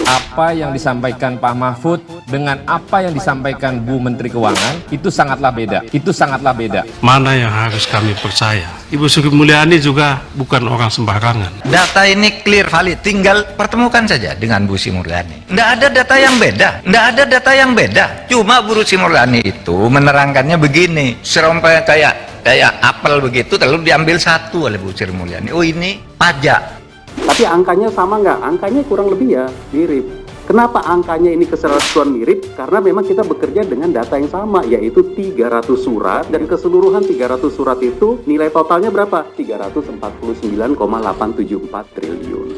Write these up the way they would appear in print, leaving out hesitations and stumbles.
Apa yang disampaikan Pak Mahfud dengan apa yang disampaikan Bu Menteri Keuangan itu sangatlah beda. Itu sangatlah beda. Mana yang harus kami percaya? Ibu Sri Mulyani juga bukan orang sembarangan. Data ini clear valid, tinggal pertemukan saja dengan Bu Sri Mulyani. Nggak ada data yang beda, nggak ada data yang beda. Cuma Bu Sri Mulyani itu menerangkannya begini, serompai kayak apel begitu, lalu diambil satu oleh Bu Sri Mulyani. Oh ini pajak. Tapi angkanya sama nggak? Angkanya kurang lebih ya mirip. Kenapa angkanya ini keseluruhan mirip? Karena memang kita bekerja dengan data yang sama, yaitu 300 surat, dan keseluruhan 300 surat itu nilai totalnya berapa? 349,874 triliun.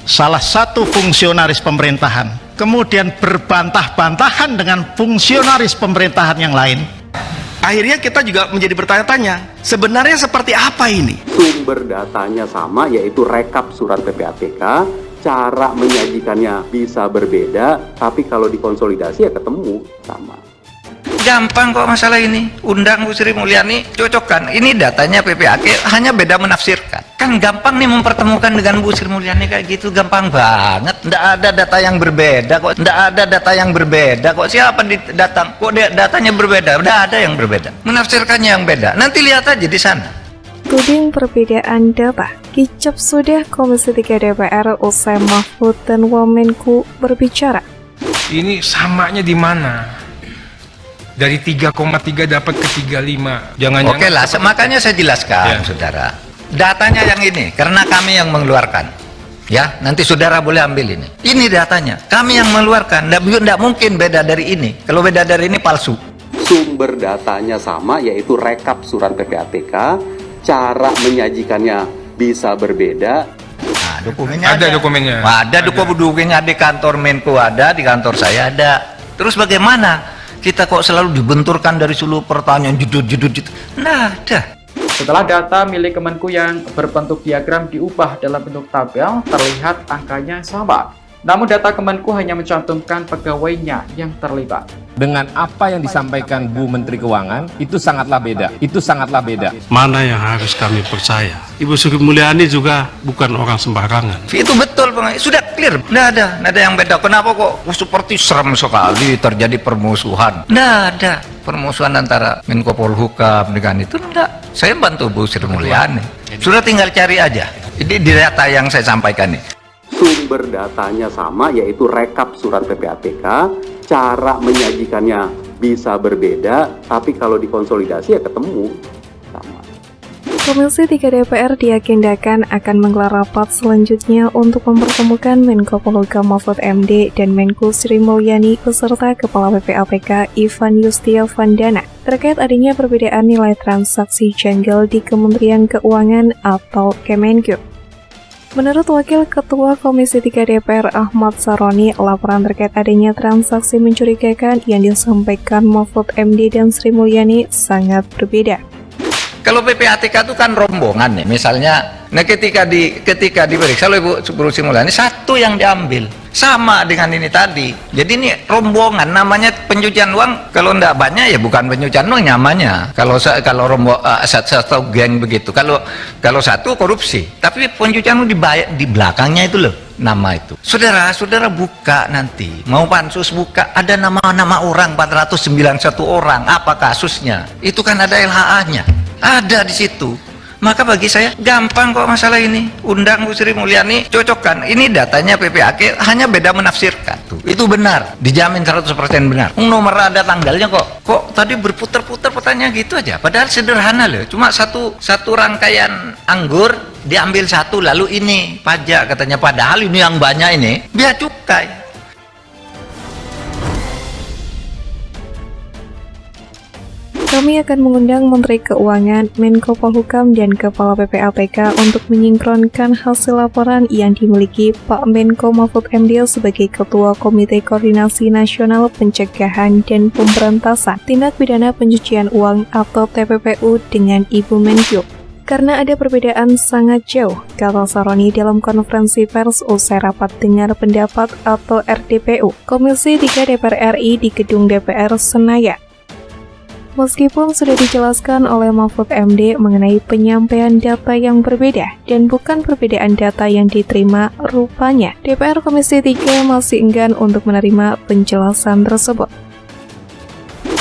Salah satu fungsionaris pemerintahan kemudian berbantah-bantahan dengan fungsionaris pemerintahan yang lain. Akhirnya kita juga menjadi bertanya-tanya, sebenarnya seperti apa ini? Sumber datanya sama, yaitu rekap surat PPATK. Cara menyajikannya bisa berbeda, tapi kalau dikonsolidasi ya ketemu sama. Gampang kok masalah ini. Undang Bu Sri Mulyani, cocokkan. Ini datanya PPAK, hanya beda menafsirkan. Kan gampang nih mempertemukan dengan Bu Sri Mulyani kayak gitu, gampang banget. Nggak ada data yang berbeda kok. Nggak ada data yang berbeda kok. Siapa datang? Kok datanya berbeda? Nggak ada yang berbeda. Menafsirkannya yang beda. Nanti lihat aja di sana. Tuding perbedaan data. Kicap sudah Komisi 3 DPR usai Mahfud dan Wamenku berbicara. Ini samanya di mana? Dari 3,3 dapat ke 35. Jangan-jangan. Oke lah, makanya saya jelaskan, ya, saudara. Datanya yang ini, karena kami yang mengeluarkan. Ya, nanti saudara boleh ambil ini. Ini datanya, kami yang mengeluarkan. Nggak mungkin beda dari ini. Kalau beda dari ini palsu. Sumber datanya sama, yaitu rekap surat PPATK. Cara menyajikannya bisa berbeda. Nah, dokumennya ada. Dokumennya. Ada dokumennya di kantor Menko, ada di kantor saya ada. Terus bagaimana? Kita kok selalu dibenturkan dari seluruh pertanyaan judul. Nah, ada. Setelah data milik Kemenku yang berbentuk diagram diubah dalam bentuk tabel, terlihat angkanya sama. Namun data Kemenku hanya mencantumkan pegawainya yang terlibat. Dengan apa yang disampaikan Bu Menteri Keuangan itu sangatlah beda. Itu sangatlah beda. Mana yang harus kami percaya? Ibu Sri Mulyani juga bukan orang sembarangan. Itu betul, Bang. Sudah clear. Nggak ada yang beda. Kenapa kok seperti serem sekali terjadi permusuhan? Nggak ada permusuhan antara Menko Polhukam dengan itu. Nggak. Saya bantu Bu Sri Mulyani. Sudah tinggal cari aja. Ini di data yang saya sampaikan nih. Sumber datanya sama, yaitu rekap surat PPATK. Cara menyajikannya bisa berbeda, tapi kalau dikonsolidasi ya ketemu sama. Komisi 3 DPR diagendakan akan menggelar rapat selanjutnya untuk mempertemukan Menko Polhukam Mahfud MD dan Menko Sri Mulyani beserta Kepala PPATK Ivan Yustiavandana terkait adanya perbedaan nilai transaksi janggal di Kementerian Keuangan atau Kemenkeu. Menurut Wakil Ketua Komisi 3 DPR Ahmad Saroni, laporan terkait adanya transaksi mencurigakan yang disampaikan Mahfud MD dan Sri Mulyani sangat berbeda. Kalau PPATK itu kan rombongan nih, misalnya, nah ketika diperiksa oleh Bu Sri Mulyani, satu yang diambil sama dengan ini tadi. Jadi ini rombongan, namanya pencucian uang. Kalau enggak banyak ya bukan pencucian uang namanya. Kalau satu geng begitu. Kalau satu korupsi, tapi pencucian uang di belakangnya itu loh nama itu. Saudara buka nanti, mau pansus buka, ada nama-nama orang 491 orang. Apa kasusnya? Itu kan ada LHA-nya. Ada di situ. Maka bagi saya gampang kok masalah ini. Undang Bu Sri Mulyani, cocokkan. Ini datanya PPAK, hanya beda menafsirkan. Itu benar, dijamin 100% benar. Nomor ada tanggalnya kok. Kok tadi berputar-putar pertanyaan gitu aja. Padahal sederhana loh. Cuma satu rangkaian anggur diambil satu, lalu ini pajak katanya. Padahal ini yang banyak ini biaya cukai. Kami akan mengundang Menteri Keuangan, Menko Polhukam, dan Kepala PPATK untuk menyingkronkan hasil laporan yang dimiliki Pak Menko Mahfud MD sebagai Ketua Komite Koordinasi Nasional Pencegahan dan Pemberantasan Tindak Pidana Pencucian Uang atau TPPU dengan Ibu Menkeu. Karena ada perbedaan sangat jauh, kata Saroni dalam konferensi pers usai rapat dengar pendapat atau RDPU Komisi 3 DPR RI di Gedung DPR Senayan. Meskipun sudah dijelaskan oleh Mahfud MD mengenai penyampaian data yang berbeda dan bukan perbedaan data yang diterima, rupanya DPR Komisi 3 masih enggan untuk menerima penjelasan tersebut.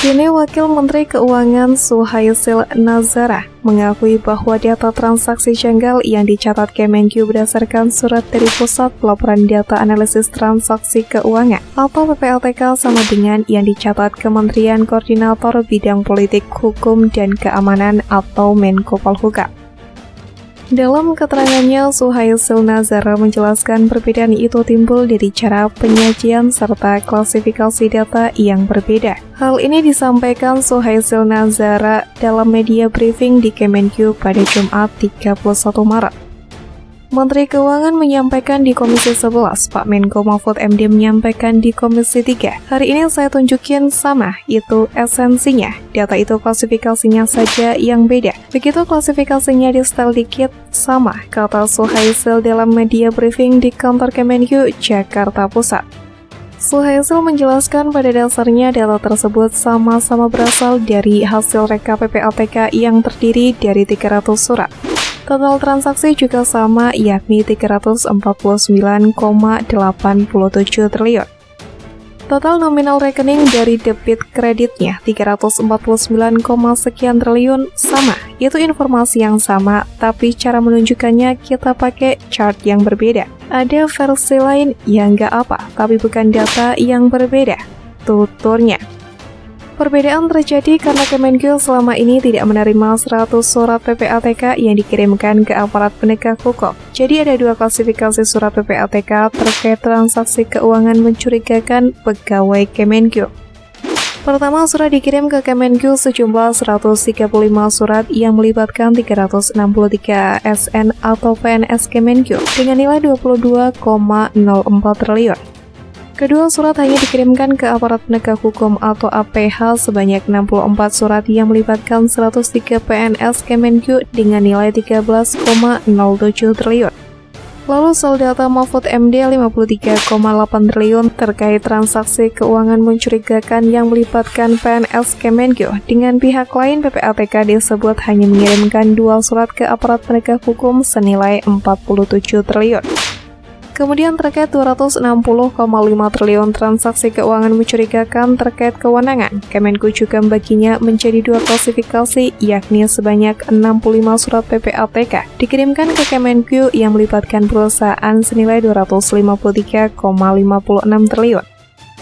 Kini Wakil Menteri Keuangan Suhasil Nazara mengakui bahwa data transaksi janggal yang dicatat Kemenkyu berdasarkan surat dari Pusat Pelaporan Data Analisis Transaksi Keuangan atau PPATK sama dengan yang dicatat Kementerian Koordinator Bidang Politik, Hukum, dan Keamanan atau Menko Polhukam. Dalam keterangannya, Suhasil Nazara menjelaskan perbedaan itu timbul dari cara penyajian serta klasifikasi data yang berbeda. Hal ini disampaikan Suhasil Nazara dalam media briefing di Kemenkyu pada Jumat 31 Maret. Menteri Keuangan menyampaikan di Komisi 11, Pak Menko Mahfud MD menyampaikan di Komisi 3. Hari ini saya tunjukin sama, itu esensinya. Data itu klasifikasinya saja yang beda. Begitu klasifikasinya di setel dikit, sama, kata Suhasil dalam media briefing di kantor Kemenkyu, Jakarta Pusat. Suhasil menjelaskan pada dasarnya data tersebut sama-sama berasal dari hasil rekap PPATK yang terdiri dari 300 surat. Total transaksi juga sama, yakni 349,87 triliun. Total nominal rekening dari debit kreditnya 349, sekian triliun sama. Itu informasi yang sama, tapi cara menunjukkannya kita pakai chart yang berbeda. Ada versi lain yang nggak apa, tapi bukan data yang berbeda. Tuturnya. Perbedaan terjadi karena Kemenkyu selama ini tidak menerima 100 surat PPATK yang dikirimkan ke aparat penegak hukum. Jadi ada dua klasifikasi surat PPATK terkait transaksi keuangan mencurigakan pegawai Kemenkyu. Pertama, surat dikirim ke Kemenkyu sejumlah 135 surat yang melibatkan 363 ASN atau PNS Kemenkyu dengan nilai 22,04 triliun. Kedua, surat hanya dikirimkan ke aparat penegak hukum atau APH sebanyak 64 surat yang melibatkan 103 PNS Kemenkyu dengan nilai 13,07 triliun. Lalu soal data Mahfud MD 53,8 triliun terkait transaksi keuangan mencurigakan yang melibatkan PNS Kemenkyu dengan pihak lain. PPATK disebut hanya mengirimkan 2 surat ke aparat penegak hukum senilai 47 triliun. Kemudian terkait 260,5 triliun transaksi keuangan mencurigakan terkait kewenangan, Kemenku juga membaginya menjadi 2 klasifikasi, yakni sebanyak 65 surat PPATK dikirimkan ke Kemenku yang melibatkan perusahaan senilai 253,56 triliun.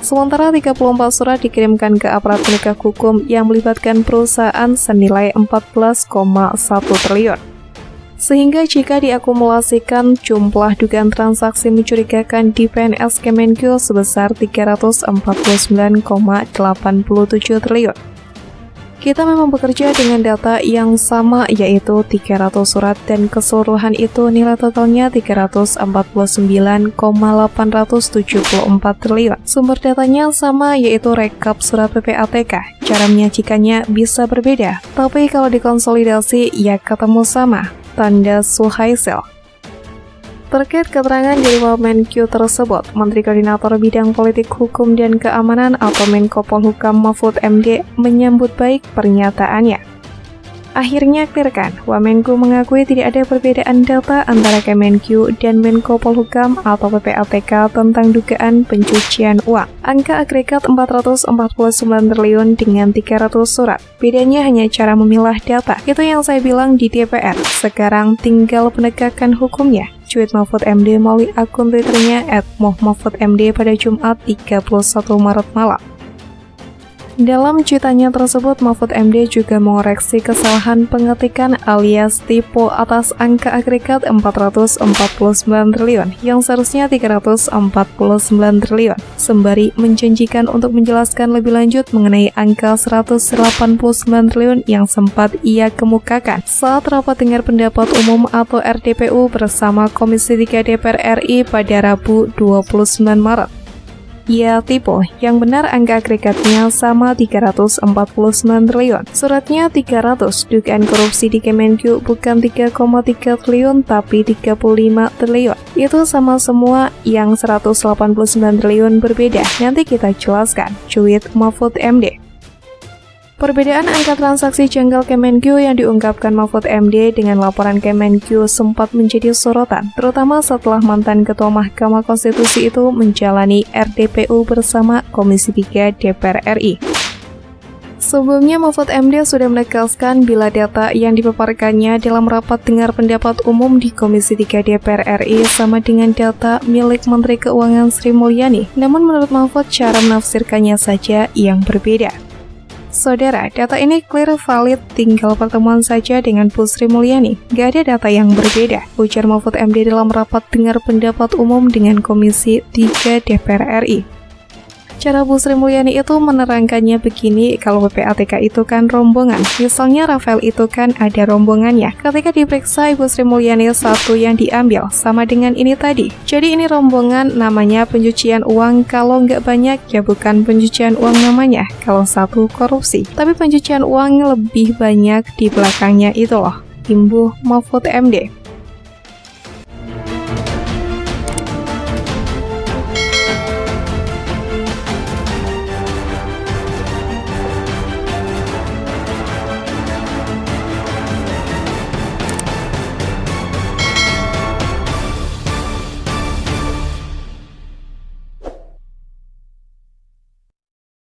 Sementara 34 surat dikirimkan ke aparat penegak hukum yang melibatkan perusahaan senilai 14,1 triliun. Sehingga jika diakumulasikan jumlah dugaan transaksi mencurigakan di PNS Kemenkyu sebesar 349,87 triliun. Kita memang bekerja dengan data yang sama, yaitu 300 surat, dan keseluruhan itu nilai totalnya 349,874 triliun. Sumber datanya sama, yaitu rekap surat PPATK. Cara menyajikannya bisa berbeda, tapi kalau dikonsolidasi ya ketemu sama. Tanda Suhasil. Terkait keterangan dari Wamenkyu tersebut, Menteri Koordinator Bidang Politik, Hukum, dan Keamanan atau Menko Polhukam Mahfud MD menyambut baik pernyataannya. Akhirnya clearkan, Wamenku mengakui tidak ada perbedaan data antara Kemenkyu dan Menko Polhukam atau PPATK tentang dugaan pencucian uang. Angka agregat 449 triliun dengan 300 surat. Bedanya hanya cara memilah data. Itu yang saya bilang di DPR. Sekarang tinggal penegakan hukumnya. Cuit Mahfud MD melalui akun Twitternya @mohmahfudmd pada Jumat 31 Maret malam. Dalam cuitannya tersebut, Mahfud MD juga mengoreksi kesalahan pengetikan alias typo atas angka agregat 449 triliun yang seharusnya 349 triliun, sembari menjanjikan untuk menjelaskan lebih lanjut mengenai angka 189 triliun yang sempat ia kemukakan saat rapat dengar pendapat umum atau RDPU bersama Komisi 3 DPR RI pada Rabu 29 Maret. Ia tipe, yang benar angka agregatnya sama 349 triliun. Suratnya 300, dugaan korupsi di Kemenkyu bukan 3,3 triliun tapi 35 triliun. Itu sama semua, yang 189 triliun berbeda. Nanti kita jelaskan, cuit Mahfud MD. Perbedaan angka transaksi janggal Kemenq yang diungkapkan Mahfud MD dengan laporan Kemenq sempat menjadi sorotan, terutama setelah mantan Ketua Mahkamah Konstitusi itu menjalani RDPU bersama Komisi 3 DPR RI. Sebelumnya, Mahfud MD sudah menegaskan bila data yang dipaparkannya dalam rapat dengar pendapat umum di Komisi 3 DPR RI sama dengan data milik Menteri Keuangan Sri Mulyani. Namun menurut Mahfud, cara menafsirkannya saja yang berbeda. Saudara, data ini clear valid, tinggal pertemuan saja dengan Bu Sri Mulyani. Gak ada data yang berbeda, ujar Mahfud MD dalam rapat dengar pendapat umum dengan Komisi 3 DPR RI. Cara Bu Sri Mulyani itu menerangkannya begini, kalau PPATK itu kan rombongan. Misalnya Rafael itu kan ada rombongannya. Ketika diperiksa Ibu Sri Mulyani satu yang diambil, sama dengan ini tadi. Jadi ini rombongan namanya pencucian uang, kalau nggak banyak ya bukan pencucian uang namanya, kalau satu korupsi. Tapi pencucian uang lebih banyak di belakangnya itu loh, imbuh Mahfud MD.